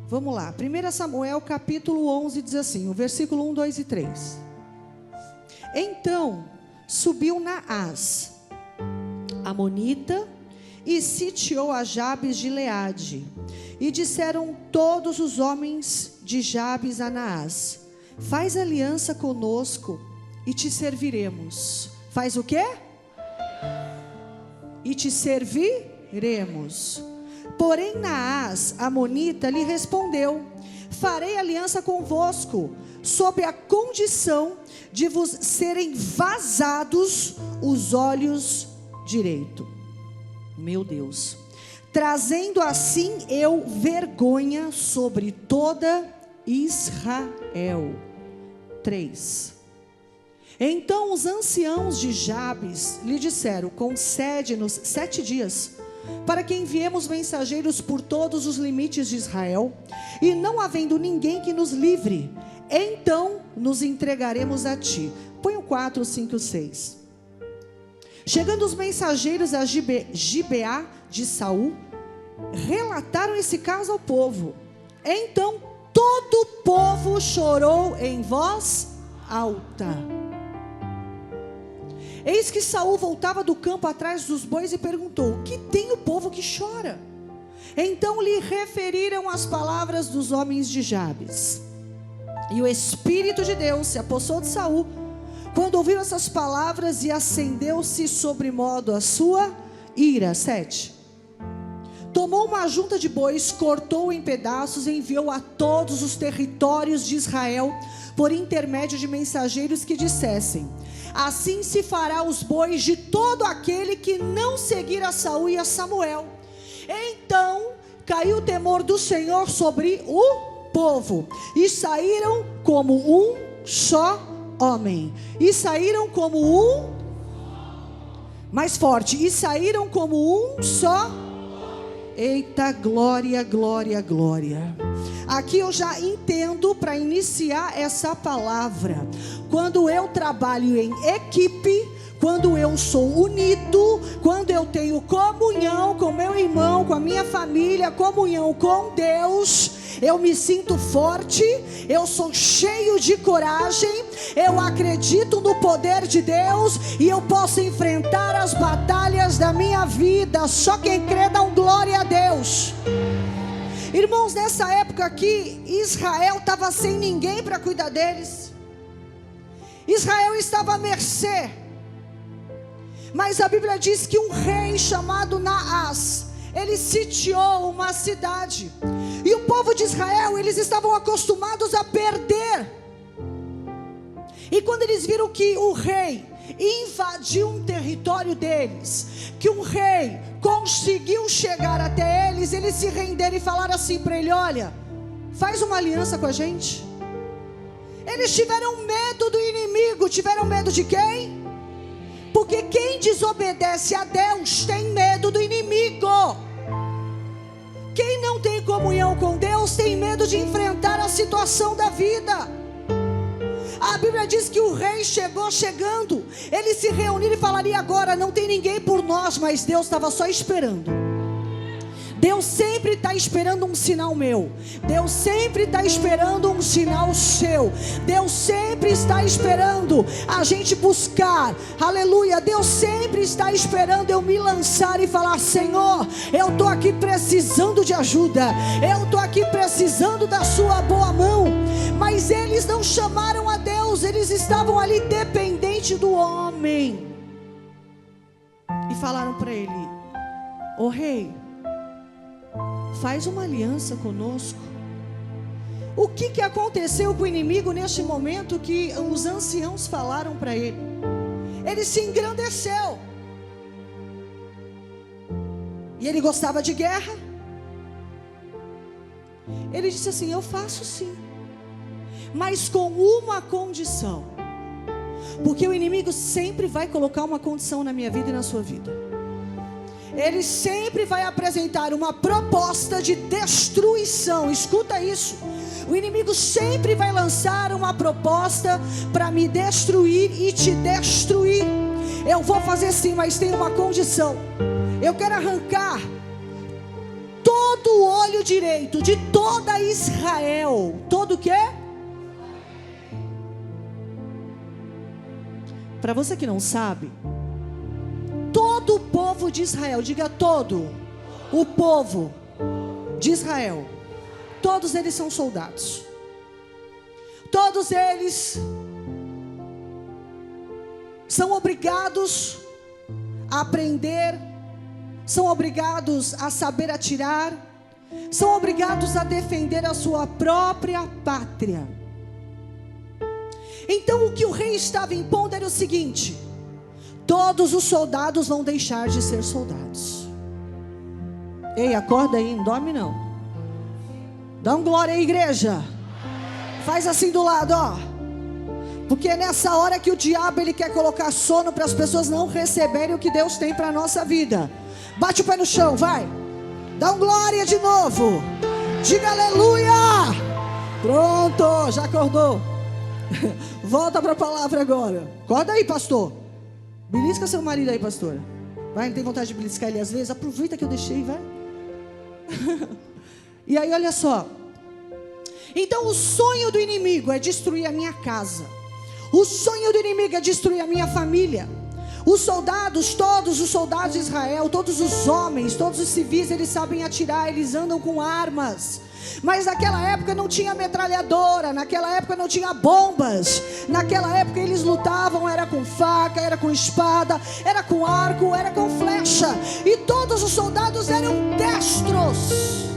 Vamos lá, 1 Samuel capítulo 11 diz assim, o versículo 1, 2 e 3. Então subiu Naás, amonita, e sitiou a Jabes de Gileade. E disseram todos os homens de Jabes a Naás: faz aliança conosco e te serviremos. Faz o quê? E te serviremos. Porém Naás, amonita, lhe respondeu: farei aliança convosco, sob a condição de vos serem vazados os olhos direito. Meu Deus. Trazendo assim eu vergonha sobre toda Israel. 3. Então os anciãos de Jabes lhe disseram: concede-nos 7 dias, para que enviemos mensageiros por todos os limites de Israel, e não havendo ninguém que nos livre, então nos entregaremos a ti. Põe o 4, 5, 6. Chegando os mensageiros a Gibeá de Saul, relataram esse caso ao povo. Então todo o povo chorou em voz alta. Eis que Saul voltava do campo atrás dos bois e perguntou: o que tem o povo que chora? Então lhe referiram as palavras dos homens de Jabes. E o Espírito de Deus se apossou de Saul quando ouviu essas palavras, e acendeu-se sobremodo a sua ira. 7. Tomou uma junta de bois, cortou-o em pedaços e enviou a todos os territórios de Israel por intermédio de mensageiros que dissessem: assim se fará os bois de todo aquele que não seguir a Saul e a Samuel. Então caiu o temor do Senhor sobre o povo, e saíram como um só homem. E saíram como um, mais forte, e saíram como um só. Eita, glória, glória, glória. Aqui eu já entendo, para iniciar essa palavra, quando eu trabalho em equipe, quando eu sou unido, quando eu tenho comunhão com meu irmão, com a minha família, comunhão com Deus, eu me sinto forte, eu sou cheio de coragem, eu acredito no poder de Deus, e eu posso enfrentar as batalhas da minha vida. Só quem crê dá um glória a Deus. Irmãos, nessa época aqui, Israel estava sem ninguém para cuidar deles. Israel estava à mercê. Mas a Bíblia diz que um rei chamado Naás, ele sitiou uma cidade. E o povo de Israel, eles estavam acostumados a perder. E quando eles viram que o rei invadiu um território deles, que um rei conseguiu chegar até eles, eles se renderam e falaram assim para ele: olha, faz uma aliança com a gente. Eles tiveram medo do inimigo. Tiveram medo de quem? Porque quem desobedece a Deus tem medo do inimigo. Quem não tem comunhão com Deus tem medo de enfrentar a situação da vida. A Bíblia diz que o rei chegando, eles se reuniram e falaram: e agora? Não tem ninguém por nós. Mas Deus estava só esperando. Deus sempre está esperando um sinal meu. Deus sempre está esperando um sinal seu. Deus sempre está esperando a gente buscar. Aleluia. Deus sempre está esperando eu me lançar e falar: Senhor, eu estou aqui precisando de ajuda. Eu estou aqui precisando da sua boa mão. Mas eles não chamaram a Deus. Eles estavam ali dependentes do homem. E falaram para ele: ô rei, faz uma aliança conosco. O que aconteceu com o inimigo neste momento que os anciãos falaram para ele? Ele se engrandeceu. E ele gostava de guerra. Ele disse assim: eu faço sim, mas com uma condição. Porque o inimigo sempre vai colocar uma condição na minha vida e na sua vida. Ele sempre vai apresentar uma proposta de destruição. Escuta isso. O inimigo sempre vai lançar uma proposta para me destruir e te destruir. Eu vou fazer sim, mas tem uma condição. Eu quero arrancar todo o olho direito de toda Israel. Todo o quê? Para você que não sabe, todo o povo de Israel, diga todo o povo de Israel, todos eles são soldados. Todos eles são obrigados a aprender, são obrigados a saber atirar, são obrigados a defender a sua própria pátria. Então o que o rei estava impondo era o seguinte: todos os soldados vão deixar de ser soldados. Ei, acorda aí, não dorme não. Dá um glória aí, igreja. Faz assim do lado, ó. Porque é nessa hora que o diabo ele quer colocar sono para as pessoas não receberem o que Deus tem para a nossa vida. Bate o pé no chão, vai. Dá um glória de novo. Diga aleluia. Pronto, já acordou. Volta para a palavra agora. Acorda aí, pastor. Belisca seu marido aí, pastora. Vai, não tem vontade de beliscar ele às vezes? Aproveita que eu deixei, vai. E aí, olha só. Então o sonho do inimigo é destruir a minha casa. O sonho do inimigo é destruir a minha família. Os soldados, todos os soldados de Israel, todos os homens, todos os civis, eles sabem atirar, eles andam com armas. Mas naquela época não tinha metralhadora, naquela época não tinha bombas. Naquela época eles lutavam, era com faca, era com espada, era com arco, era com flecha. E todos os soldados eram destros.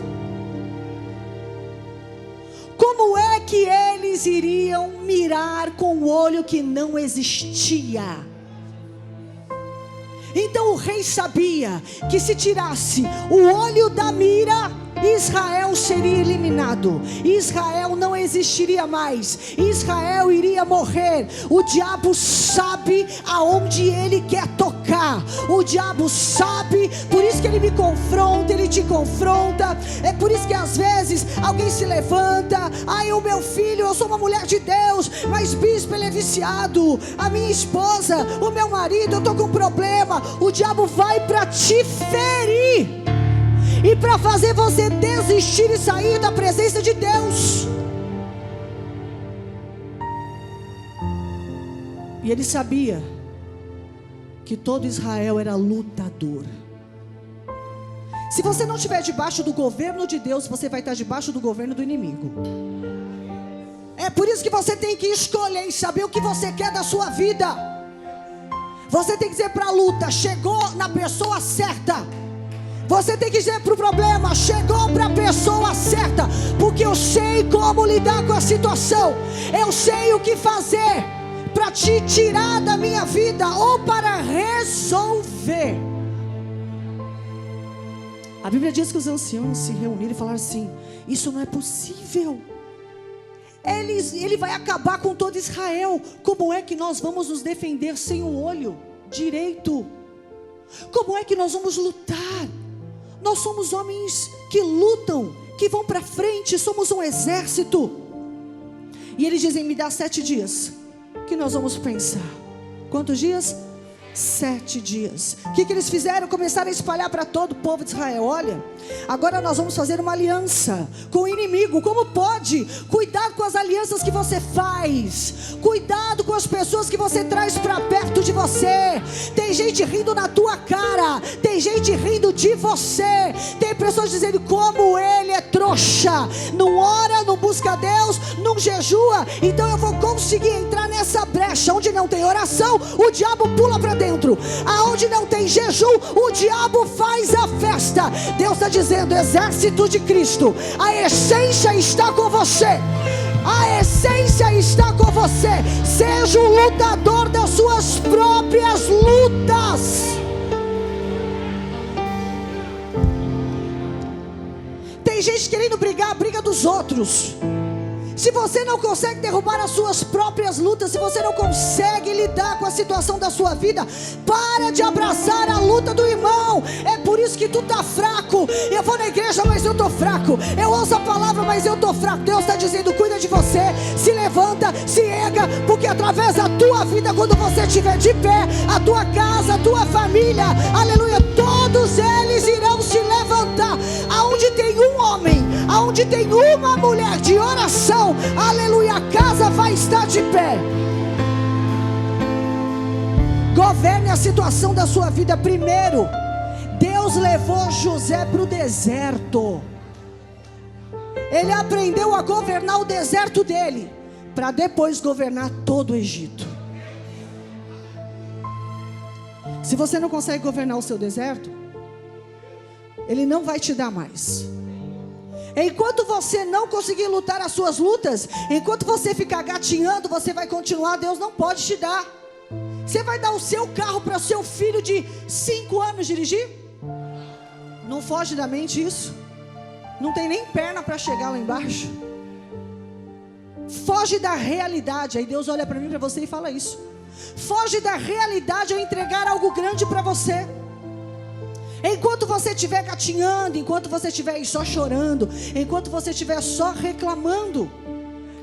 Como é que eles iriam mirar com o olho que não existia? Então o rei sabia que se tirasse o olho da mira, Israel seria eliminado. Israel não existiria mais. Israel iria morrer. O diabo sabe aonde ele quer tocar. O diabo sabe, por isso que ele me confronta, ele te confronta. É por isso que às vezes alguém se levanta: ai, o meu filho, eu sou uma mulher de Deus, mas bispo, ele é viciado. A minha esposa, o meu marido, eu estou com um problema. O diabo vai para te ferir e para fazer você desistir e sair da presença de Deus. E ele sabia que todo Israel era lutador. Se você não estiver debaixo do governo de Deus, você vai estar debaixo do governo do inimigo. É por isso que você tem que escolher e saber o que você quer da sua vida. Você tem que dizer para a luta: chegou na pessoa certa. Você tem que dizer para o problema: chegou para a pessoa certa. Porque eu sei como lidar com a situação. Eu sei o que fazer para te tirar da minha vida ou para resolver. A Bíblia diz que os anciãos se reuniram e falaram assim: isso não é possível. Ele vai acabar com todo Israel. Como é que nós vamos nos defender sem o olho direito? Como é que nós vamos lutar? Nós somos homens que lutam, que vão para frente, somos um exército. E eles dizem: me dá 7 dias, que nós vamos pensar. Quantos dias? 7 dias. O que eles fizeram? Começaram a espalhar para todo o povo de Israel: olha, agora nós vamos fazer uma aliança com o inimigo. Como pode? Cuidado com as alianças que você faz. Cuidado com as pessoas que você traz para perto de você. Tem gente rindo na tua cara. Tem gente rindo de você. Tem pessoas dizendo como ele é trouxa. Não ora, não busca Deus, não jejua. Então eu vou conseguir entrar nessa brecha. Onde não tem oração, o diabo pula para dentro. Aonde não tem jejum, o diabo faz a festa. Deus está dizendo: exército de Cristo, a essência está com você. A essência está com você. Seja um lutador das suas próprias lutas. Tem gente querendo brigar a briga dos outros. Se você não consegue derrubar as suas próprias lutas, se você não consegue lidar com a situação da sua vida, para de abraçar a luta do irmão. É por isso que tu está fraco. Eu vou na igreja, mas eu estou fraco. Eu ouço a palavra, mas eu estou fraco. Deus está dizendo: cuida de você, se levanta, se erga, porque através da tua vida, quando você estiver de pé, a tua casa, a tua família, aleluia, todos eles irão se levantar. Aonde aonde tem um homem, aonde tem uma mulher de oração, aleluia, a casa vai estar de pé. Governe a situação da sua vida primeiro. Deus levou José para o deserto. Ele aprendeu a governar o deserto dele, para depois governar todo o Egito. Se você não consegue governar o seu deserto, Ele não vai te dar mais. Enquanto você não conseguir lutar as suas lutas, enquanto você ficar gatinhando, você vai continuar. Deus não pode te dar. Você vai dar o seu carro para o seu filho de 5 anos dirigir? Não foge da mente isso. Não tem nem perna para chegar lá embaixo. Foge da realidade. Aí Deus olha para mim, para você e fala isso. Foge da realidade ao entregar algo grande para você. Enquanto você estiver gatinhando, enquanto você estiver aí só chorando, enquanto você estiver só reclamando.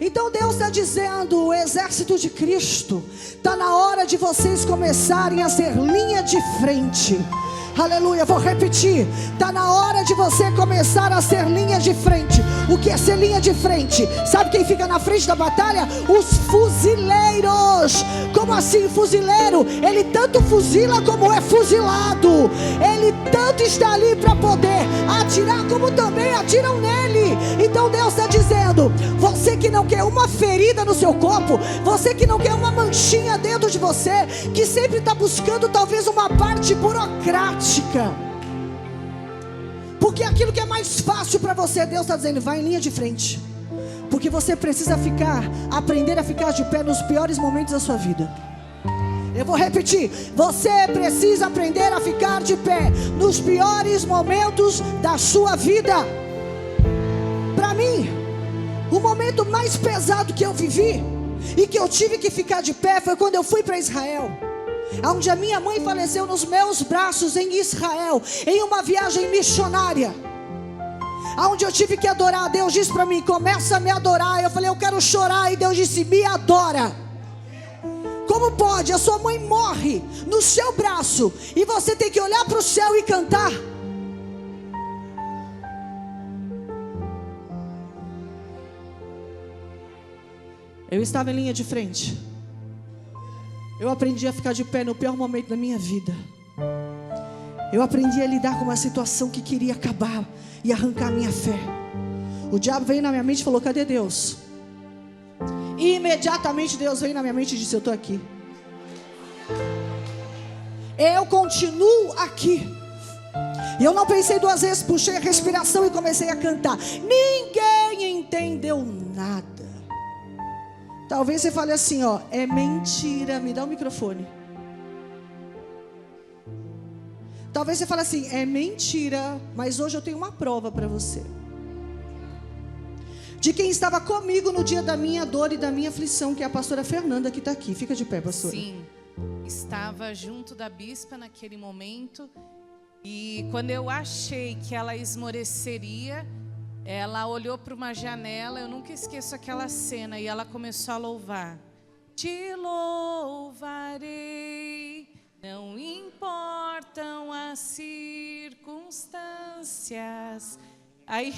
Então Deus está dizendo, o exército de Cristo, está na hora de vocês começarem a ser linha de frente. Aleluia, vou repetir. Está na hora de você começar a ser linha de frente. O que é ser linha de frente? Sabe quem fica na frente da batalha? Os fuzileiros. Como assim fuzileiro? Ele tanto fuzila como é fuzilado. Ele tanto está ali para poder atirar como também atiram nele. Então Deus está dizendo, você que não quer uma ferida no seu corpo, você que não quer uma manchinha dentro de você, que sempre está buscando talvez uma parte burocrática, porque aquilo que é mais fácil para você, Deus está dizendo, vai em linha de frente. Porque você precisa aprender a ficar de pé nos piores momentos da sua vida. Eu vou repetir, você precisa aprender a ficar de pé nos piores momentos da sua vida. Para mim, o momento mais pesado que eu vivi e que eu tive que ficar de pé foi quando eu fui para Israel, onde a minha mãe faleceu nos meus braços em Israel, em uma viagem missionária, onde eu tive que adorar. Deus disse para mim, começa a me adorar. Eu falei, eu quero chorar. E Deus disse, me adora. Como pode? A sua mãe morre no seu braço e você tem que olhar para o céu e cantar? Eu estava em linha de frente. Eu aprendi a ficar de pé no pior momento da minha vida. Eu aprendi a lidar com uma situação que queria acabar e arrancar a minha fé. O diabo veio na minha mente e falou, cadê Deus? E imediatamente Deus veio na minha mente e disse, eu estou aqui. Eu continuo aqui. E eu não pensei 2 vezes, puxei a respiração e comecei a cantar. Ninguém entendeu nada. Talvez você fale assim, ó, é mentira, me dá o microfone. Talvez você fale assim, é mentira, mas hoje eu tenho uma prova para você. De quem estava comigo no dia da minha dor e da minha aflição, que é a pastora Fernanda que está aqui. Fica de pé, pastora. Sim, estava junto da bispa naquele momento. E quando eu achei que ela esmoreceria, ela olhou para uma janela, eu nunca esqueço aquela cena, e ela começou a louvar. Te louvarei, não importam as circunstâncias. Aí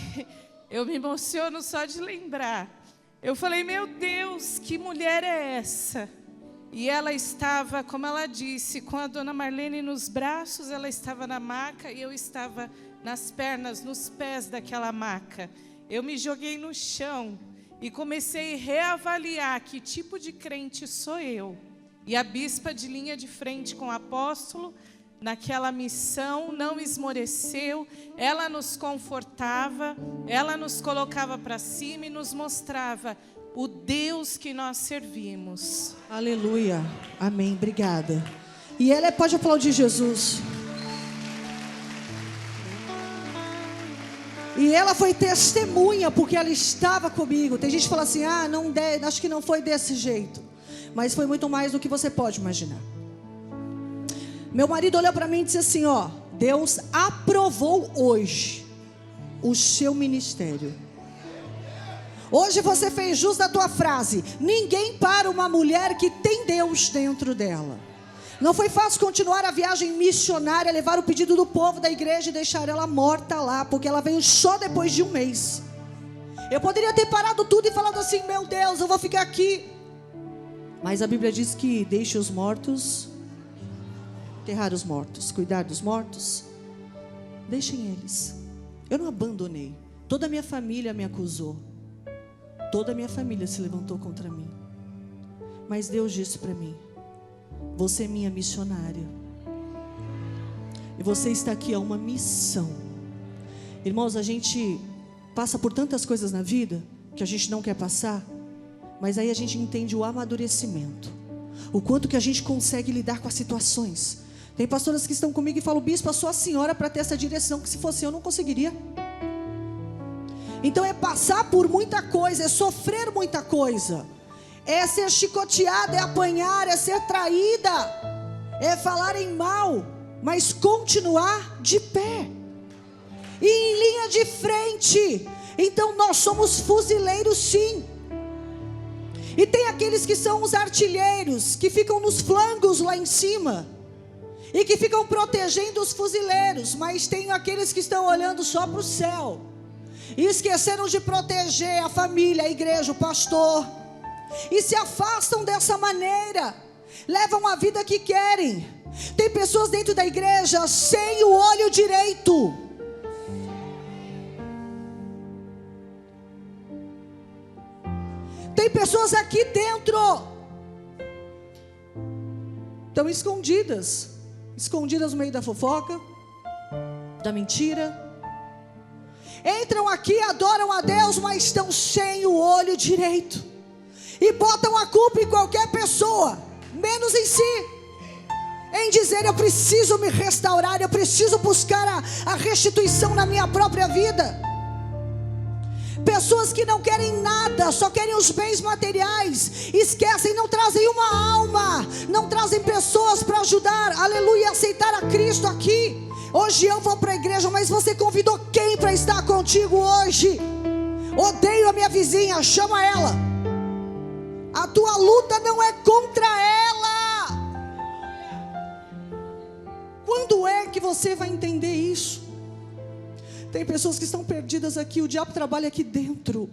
eu me emociono só de lembrar. Eu falei, meu Deus, que mulher é essa? E ela estava, como ela disse, com a dona Marlene nos braços, ela estava na maca e eu estava nas pernas, nos pés daquela maca. Eu me joguei no chão e comecei a reavaliar que tipo de crente sou eu. E a bispa de linha de frente com o apóstolo, naquela missão, não esmoreceu. Ela nos confortava, ela nos colocava para cima e nos mostrava o Deus que nós servimos. Aleluia, amém, obrigada. E ela pode aplaudir Jesus. E ela foi testemunha, porque ela estava comigo. Tem gente que fala assim, acho que não foi desse jeito. Mas foi muito mais do que você pode imaginar. Meu marido olhou para mim e disse assim, ó, Deus aprovou hoje o seu ministério. Hoje você fez jus da tua frase, ninguém para uma mulher que tem Deus dentro dela. Não foi fácil continuar a viagem missionária, levar o pedido do povo da igreja e deixar ela morta lá, porque ela veio só depois de um mês. Eu poderia ter parado tudo e falado assim: meu Deus, eu vou ficar aqui. Mas a Bíblia diz que deixe os mortos, enterrar os mortos, cuidar dos mortos. Deixem eles. Eu não abandonei. Toda a minha família me acusou. Toda a minha família se levantou contra mim. Mas Deus disse para mim: você é minha missionária. E você está aqui a uma missão. Irmãos, a gente passa por tantas coisas na vida que a gente não quer passar. Mas aí a gente entende o amadurecimento. O quanto que a gente consegue lidar com as situações. Tem pastoras que estão comigo e falam: bispo, eu sou a senhora para ter essa direção, que se fosse eu não conseguiria. Então é passar por muita coisa, é sofrer muita coisa, é ser chicoteada, é apanhar, é ser traída, é falarem mal, mas continuar de pé e em linha de frente. Então nós somos fuzileiros, sim. E tem aqueles que são os artilheiros, que ficam nos flancos lá em cima e que ficam protegendo os fuzileiros. Mas tem aqueles que estão olhando só para o céu e esqueceram de proteger a família, a igreja, o pastor, e se afastam dessa maneira, levam a vida que querem. Tem pessoas dentro da igreja sem o olho direito. Tem pessoas aqui dentro, estão escondidas no meio da fofoca, da mentira. Entram aqui, adoram a Deus, mas estão sem o olho direito. E botam a culpa em qualquer pessoa, menos em si. Em dizer: eu preciso me restaurar, eu preciso buscar a restituição na minha própria vida. Pessoas que não querem nada, só querem os bens materiais. Esquecem, não trazem uma alma, não trazem pessoas para ajudar, aleluia, aceitar a Cristo aqui. Hoje eu vou para a igreja, mas você convidou quem para estar contigo hoje? Odeio a minha vizinha, chama ela. A tua luta não é contra ela. Quando é que você vai entender isso? Tem pessoas que estão perdidas aqui. O diabo trabalha aqui dentro.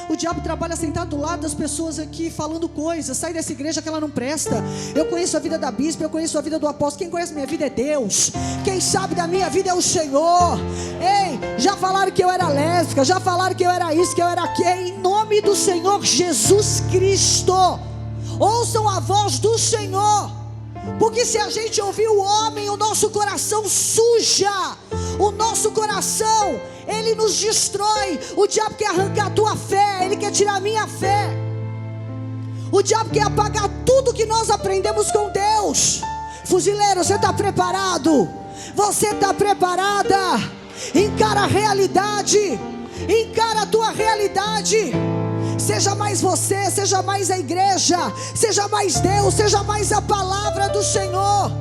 O diabo trabalha sentado do lado das pessoas aqui, falando coisas. Sai dessa igreja que ela não presta. Eu conheço a vida da bispa, eu conheço a vida do apóstolo. Quem conhece minha vida é Deus. Quem sabe da minha vida é o Senhor. Ei, já falaram que eu era lésbica, já falaram que eu era isso, que eu era aquilo. Em nome do Senhor Jesus Cristo, ouçam a voz do Senhor. Porque se a gente ouvir o homem, o nosso coração suja. O nosso coração, ele nos destrói. O diabo quer arrancar a tua fé, ele quer tirar a minha fé. O diabo quer apagar tudo que nós aprendemos com Deus. Fuzileiro, você está preparado? Você está preparada? Encara a realidade. Encara a tua realidade. Seja mais você, seja mais a igreja, seja mais Deus, seja mais a palavra do Senhor.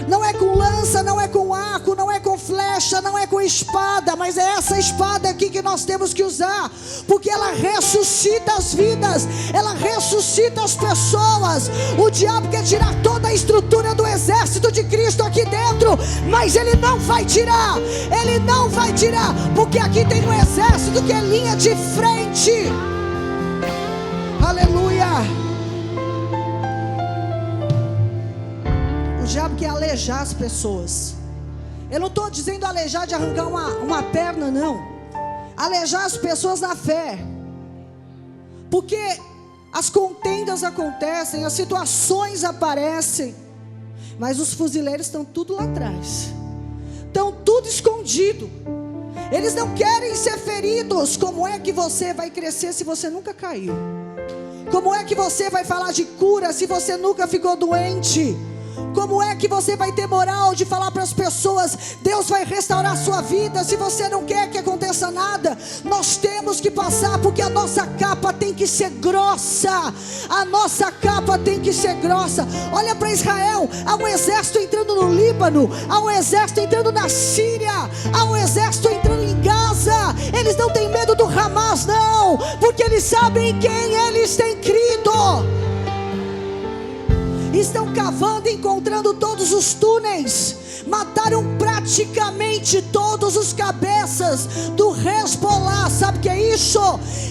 Não é com lança, não é com arco, não é com flecha, não é com espada, mas é essa espada aqui que nós temos que usar, porque ela ressuscita as vidas, ela ressuscita as pessoas. O diabo quer tirar toda a estrutura do exército de Cristo aqui dentro, mas ele não vai tirar, porque aqui tem um exército que é linha de frente. Aleluia. O diabo quer alejar as pessoas. Eu não estou dizendo alejar de arrancar uma perna, não. Alejar as pessoas na fé. Porque as contendas acontecem, as situações aparecem, mas os fuzileiros estão tudo lá atrás. Estão tudo escondido. Eles não querem ser feridos. Como é que você vai crescer se você nunca caiu? Como é que você vai falar de cura se você nunca ficou doente? Como é que você vai ter moral de falar para as pessoas: Deus vai restaurar a sua vida, se você não quer que aconteça nada? Nós temos que passar, porque a nossa capa tem que ser grossa. A nossa capa tem que ser grossa. Olha para Israel, há um exército entrando no Líbano, há um exército entrando na Síria, há um exército entrando em Gaza. Eles não têm medo do Hamas, não, porque eles sabem em quem eles têm crido. estão cavando e encontrando todos os túneis. Mataram praticamente todos os cabeças do Hezbollah. Sabe o que é isso?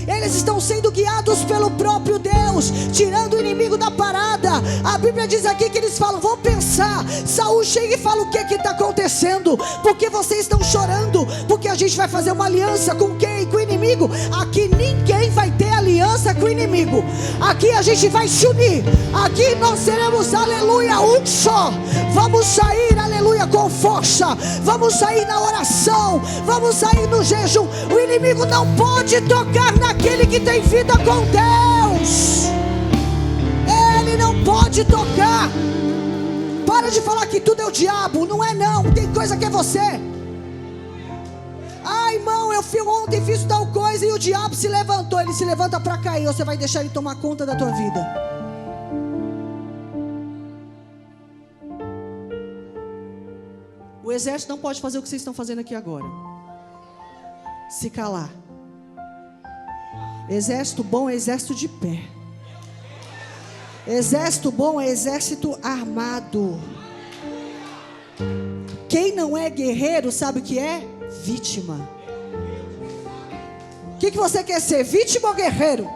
Eles estão sendo guiados pelo próprio Deus, tirando o inimigo da parada. A Bíblia diz aqui que eles falam: vamos pensar. Saul chega e fala: o que está acontecendo? Por que vocês estão chorando? Porque a gente vai fazer uma aliança com quem? Com o inimigo. Aqui ninguém vai ter aliança com o inimigo. Aqui a gente vai se unir. Aqui nós seremos, aleluia, um só. Vamos sair, aleluia, com força. Vamos sair na oração. Vamos sair no jejum. O inimigo não pode tocar naquele que tem vida com Deus. Ele não pode tocar. Para de falar que tudo é o diabo. Não é não, tem coisa que é você. Ah, irmão, eu ontem fiz tal coisa e o diabo se levantou. Ele se levanta para cair. Ou você vai deixar ele tomar conta da tua vida? O exército não pode fazer o que vocês estão fazendo aqui agora. Se calar. Exército bom é exército de pé. Exército bom é exército armado. Quem não é guerreiro sabe o que é? Vítima. O que você quer ser? Vítima ou guerreiro?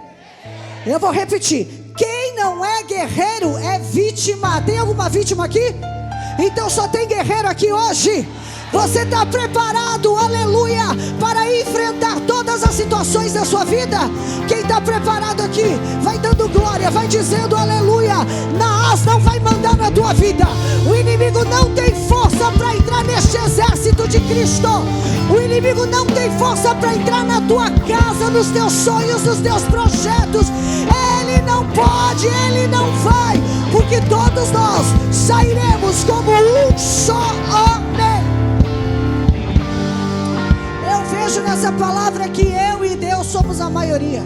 Eu vou repetir. Quem não é guerreiro é vítima. Tem alguma vítima aqui? Então só tem guerreiro aqui hoje. Você está preparado, aleluia, para enfrentar todas as situações da sua vida? Quem está preparado aqui, vai dando glória, vai dizendo aleluia. Naás não vai mandar na tua vida. O inimigo não tem força para entrar neste exército de Cristo. O inimigo não tem força para entrar na tua casa, nos teus sonhos, nos teus projetos. Ele não pode, ele não vai, porque todos nós sairemos como um só homem. Eu vejo nessa palavra que eu e Deus somos a maioria.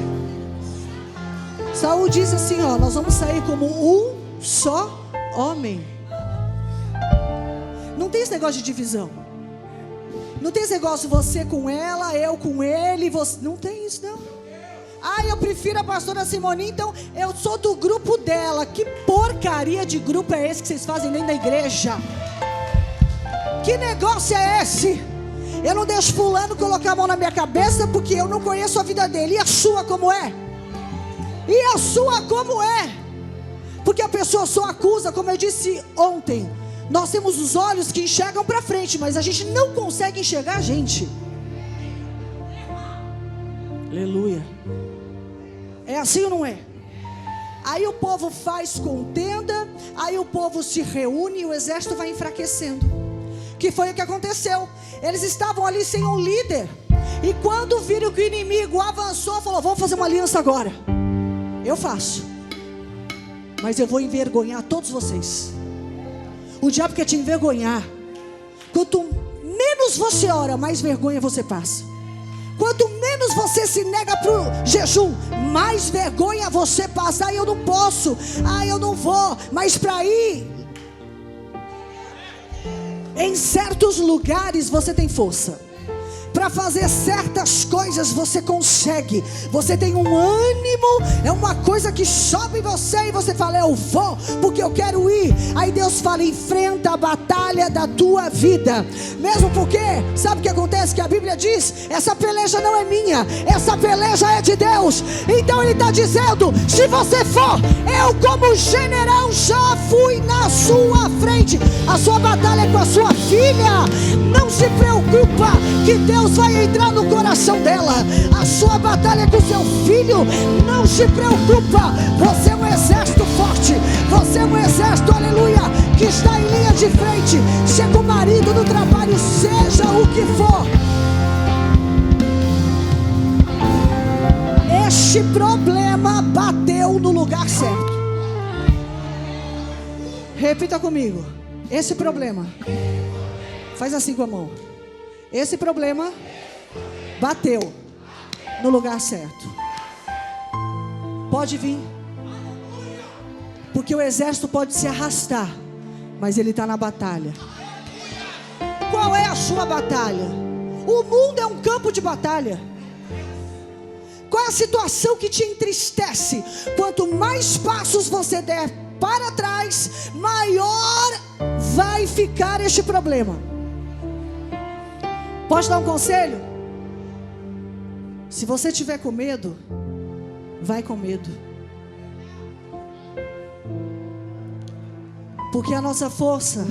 Saul diz assim, ó: nós vamos sair como um só homem. Não tem esse negócio de divisão. Não tem esse negócio você com ela, eu com ele, você... Não tem isso não. Ah, eu prefiro a pastora Simoninha, então eu sou do grupo dela. Que porcaria de grupo é esse que vocês fazem dentro da igreja? Que negócio é esse? Eu não deixo fulano colocar a mão na minha cabeça, porque eu não conheço a vida dele. E a sua como é? E a sua como é? Porque a pessoa só acusa, como eu disse ontem. Nós temos os olhos que enxergam para frente, mas a gente não consegue enxergar a gente. Aleluia. É assim ou não é? Aí o povo faz contenda, aí o povo se reúne e o exército vai enfraquecendo. Que foi o que aconteceu. Eles estavam ali sem um líder. E quando viram que o inimigo avançou, falou: vamos fazer uma aliança agora. Eu faço, mas eu vou envergonhar todos vocês. O diabo quer te envergonhar. Quanto menos você ora, mais vergonha você passa. Quanto menos você se nega para o jejum, mais vergonha você passa. Ah, eu não posso, ah, eu não vou. Mas para ir em certos lugares você tem força. Para fazer certas coisas você consegue. Você tem um ânimo, é uma coisa que sobe em você e você fala: eu vou, porque eu quero ir. Aí Deus fala: enfrenta a batalha da tua vida. Mesmo porque, sabe o que acontece? Que a Bíblia diz: essa peleja não é minha, essa peleja é de Deus. Então Ele está dizendo: se você for, eu como general já fui na sua frente. A sua batalha é com a sua filha. Não se preocupa que Deus vai entrar no coração dela. A sua batalha é com seu filho. Não se preocupa. Você é um exército forte. Você é um exército, aleluia, que está em linha de frente. Seja com o marido, no trabalho, seja o que for. Este problema bateu no lugar certo. Repita comigo. Esse problema. Faz assim com a mão. Esse problema bateu no lugar certo. Pode vir. Porque o exército pode se arrastar, mas ele está na batalha. Qual é a sua batalha? O mundo é um campo de batalha. Qual é a situação que te entristece? Quanto mais passos você der para trás, maior vai ficar este problema. Pode dar um conselho? Se você tiver com medo, vai com medo. Porque a nossa força,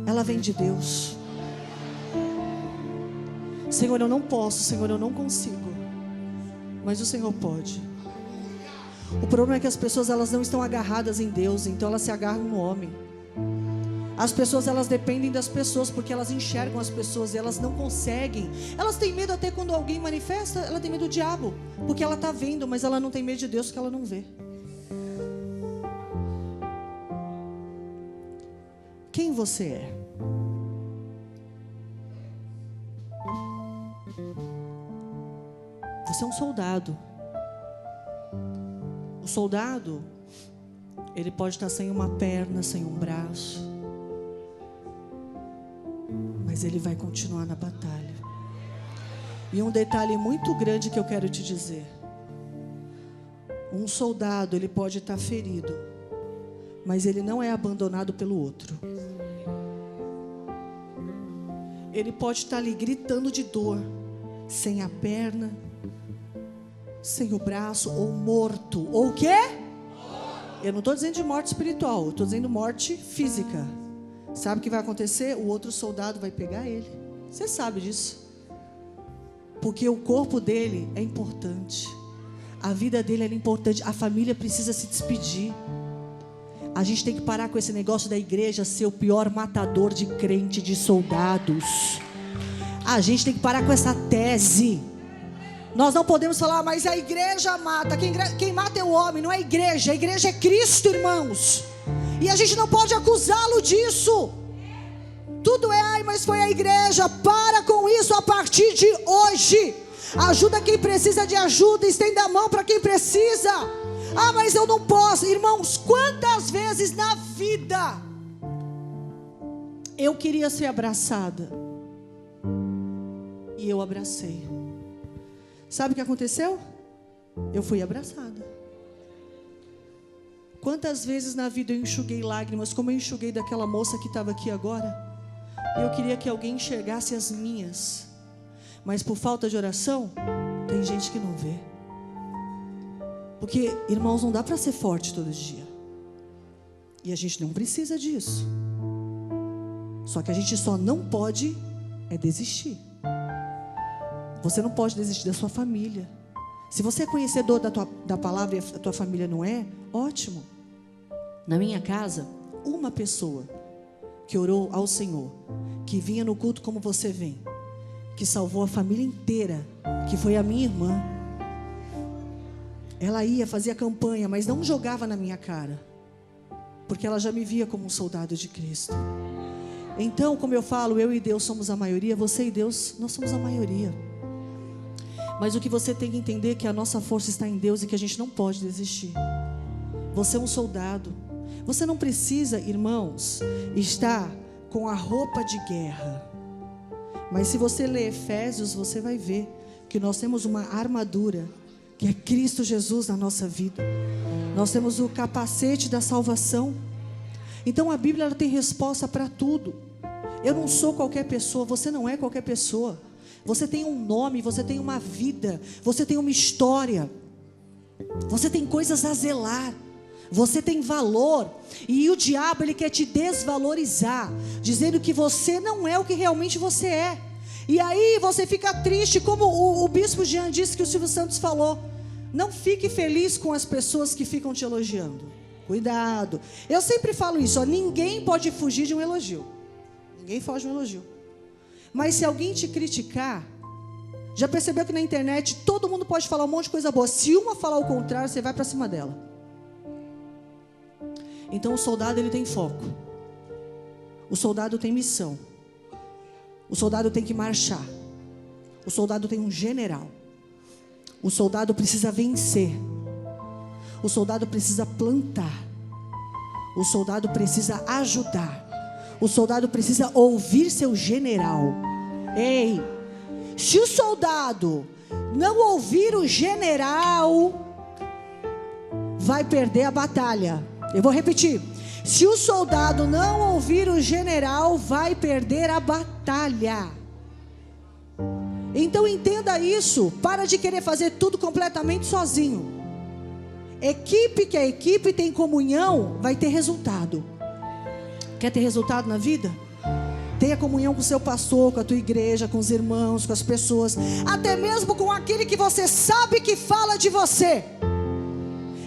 ela vem de Deus. Senhor, eu não posso, Senhor, eu não consigo. Mas o Senhor pode. O problema é que as pessoas, elas não estão agarradas em Deus, então elas se agarram no homem. As pessoas, elas dependem das pessoas, porque elas enxergam as pessoas e elas não conseguem. Elas têm medo até quando alguém manifesta, ela tem medo do diabo, porque ela está vendo, mas ela não tem medo de Deus, porque ela não vê. Quem você é? Você é um soldado. O soldado, ele pode estar sem uma perna, sem um braço, mas ele vai continuar na batalha. E um detalhe muito grande que eu quero te dizer: um soldado, ele pode estar ferido, mas ele não é abandonado pelo outro. Ele pode estar ali gritando de dor, sem a perna, sem o braço, ou morto, ou o quê? Eu não estou dizendo de morte espiritual, eu estou dizendo morte física. Sabe o que vai acontecer? O outro soldado vai pegar ele. Você sabe disso. Porque o corpo dele é importante, a vida dele é importante, a família precisa se despedir. A gente tem que parar com esse negócio da igreja ser o pior matador de crente, de soldados. A gente tem que parar com essa tese. Nós não podemos falar, mas a igreja mata. Quem mata é o homem, não é a igreja. A igreja é Cristo, irmãos. E a gente não pode acusá-lo disso. Tudo é, ai, mas foi a igreja. Para com isso a partir de hoje. Ajuda quem precisa de ajuda, estenda a mão para quem precisa. Ah, mas eu não posso. Irmãos, quantas vezes na vida eu queria ser abraçada e eu abracei. Sabe o que aconteceu? Eu fui abraçada. Quantas vezes na vida eu enxuguei lágrimas, como eu enxuguei daquela moça que estava aqui agora. Eu queria que alguém enxergasse as minhas, mas por falta de oração, tem gente que não vê. Porque, irmãos, não dá para ser forte todo dia. E a gente não precisa disso. Só que a gente só não pode desistir. Você não pode desistir da sua família. Se você é conhecedor da palavra e a tua família não é, ótimo. Na minha casa, uma pessoa que orou ao Senhor, que vinha no culto como você vem, que salvou a família inteira, que foi a minha irmã. Ela ia, fazia campanha, mas não jogava na minha cara, porque ela já me via como um soldado de Cristo. Então, como eu falo, eu e Deus somos a maioria, você e Deus, nós somos a maioria. Mas o que você tem que entender é que a nossa força está em Deus e que a gente não pode desistir. Você é um soldado. Você não precisa, irmãos, estar com a roupa de guerra. Mas se você ler Efésios, você vai ver que nós temos uma armadura, que é Cristo Jesus na nossa vida. Nós temos o capacete da salvação. Então a Bíblia, ela tem resposta para tudo. Eu não sou qualquer pessoa, você não é qualquer pessoa. Você tem um nome, você tem uma vida, você tem uma história, você tem coisas a zelar, você tem valor. E o diabo, ele quer te desvalorizar, dizendo que você não é o que realmente você é. E aí você fica triste, como o bispo Jean disse, que o Silvio Santos falou: não fique feliz com as pessoas que ficam te elogiando. Cuidado. Eu sempre falo isso, ó, ninguém pode fugir de um elogio. Ninguém foge de um elogio. Mas se alguém te criticar, já percebeu que na internet todo mundo pode falar um monte de coisa boa. Se uma falar o contrário, você vai para cima dela. Então o soldado, ele tem foco. O soldado tem missão. O soldado tem que marchar. O soldado tem um general. O soldado precisa vencer. O soldado precisa plantar. O soldado precisa ajudar. O soldado precisa ouvir seu general. Ei, se o soldado não ouvir o general, vai perder a batalha. Eu vou repetir. Se o soldado não ouvir o general, vai perder a batalha. Então entenda isso. Para de querer fazer tudo completamente sozinho. Equipe que é equipe, tem comunhão, vai ter resultado. Quer ter resultado na vida? Tenha comunhão com o seu pastor, com a tua igreja, com os irmãos, com as pessoas, até mesmo com aquele que você sabe que fala de você.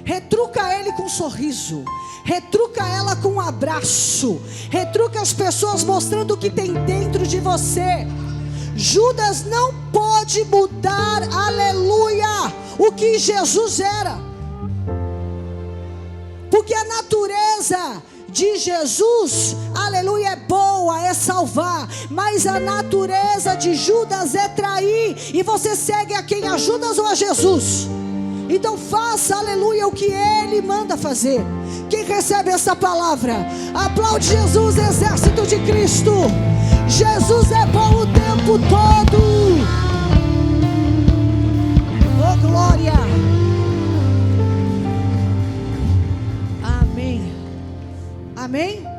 Retruca ele com um sorriso, retruca ela com um abraço, retruca as pessoas mostrando o que tem dentro de você. Judas não pode mudar, aleluia, o que Jesus era, porque a natureza de Jesus, aleluia, é boa, é salvar, mas a natureza de Judas é trair. E você segue a quem? A Judas ou a Jesus? Então faça, aleluia, o que ele manda fazer. Quem recebe essa palavra, aplaude Jesus, exército de Cristo. Jesus é bom o tempo todo. Oh glória. Amém. Amém?